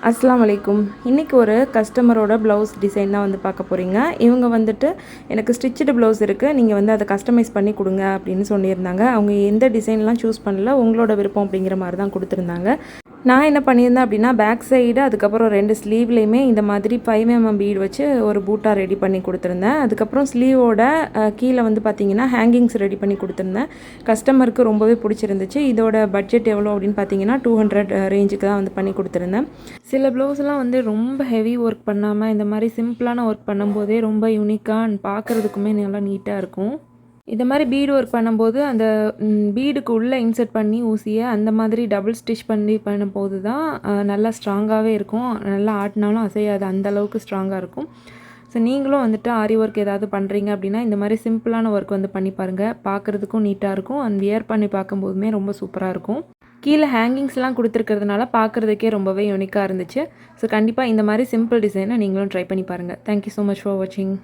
அஸ்ஸலாமு அலைக்கும். இன்றைக்கி ஒரு கஸ்டமரோட ப்ளவுஸ் டிசைன் தான் வந்து பார்க்க போகிறீங்க. இவங்க வந்துட்டு எனக்கு ஸ்டிச்சுடு ப்ளவுஸ் இருக்குது, நீங்கள் வந்து அதை கஸ்டமைஸ் பண்ணி கொடுங்க அப்படின்னு சொல்லியிருந்தாங்க. அவங்க எந்த டிசைன்லாம் சூஸ் பண்ணல, உங்களோட விருப்பம் அப்படிங்கிற மாதிரி தான் கொடுத்துருந்தாங்க. நான் என்ன பண்ணியிருந்தேன் அப்படின்னா, பேக் சைடு அதுக்கப்புறம் 2 ஸ்லீவ்லேயுமே இந்த மாதிரி 5mm பீட் வச்சு ஒரு பூட்டா ரெடி பண்ணி கொடுத்துருந்தேன். அதுக்கப்புறம் ஸ்லீவோட கீழே வந்து பார்த்திங்கன்னா ஹேங்கிங்ஸ் ரெடி பண்ணி கொடுத்துருந்தேன். கஸ்டமருக்கு ரொம்பவே பிடிச்சிருந்துச்சு. இதோட பட்ஜெட் எவ்வளோ அப்படின்னு பார்த்தீங்கன்னா 200 ரேஞ்சுக்கு தான் வந்து பண்ணி கொடுத்துருந்தேன். சில ப்ளவுஸ்லாம் வந்து ரொம்ப ஹெவி ஒர்க் பண்ணாமல் இந்த மாதிரி சிம்பிளான ஒர்க் பண்ணும்போதே ரொம்ப யூனிக்காக பார்க்குறதுக்குமே நல்லா நீட்டாக இருக்கும். இந்த மாதிரி பீடு ஒர்க் பண்ணும்போது அந்த பீடுக்கு உள்ளே இன்சர்ட் பண்ணி ஊசியை அந்த மாதிரி டபுள் ஸ்டிச் பண்ணி பண்ணும்போது தான் நல்லா ஸ்ட்ராங்காகவே இருக்கும். நல்லா ஆட்டினாலும் அசையாது, அந்தளவுக்கு ஸ்ட்ராங்காக இருக்கும். ஸோ நீங்களும் வந்துட்டு ஆரி ஒர்க் ஏதாவது பண்ணுறீங்க அப்படின்னா இந்த மாதிரி சிம்பிளான ஒர்க் வந்து பண்ணி பாருங்கள். பார்க்குறதுக்கும் நீட்டாக இருக்கும் அண்ட் வியர் பண்ணி பார்க்கும்போதுமே ரொம்ப சூப்பராக இருக்கும். கீழே ஹேங்கிங்ஸ்லாம் கொடுத்துருக்கிறதுனால பார்க்குறதுக்கே ரொம்பவே யூனிக்காக இருந்துச்சு. ஸோ கண்டிப்பாக இந்த மாதிரி சிம்பிள் டிசைனை நீங்களும் ட்ரை பண்ணி பாருங்கள். தேங்க்யூ ஸோ மச் ஃபார் வாட்சிங்.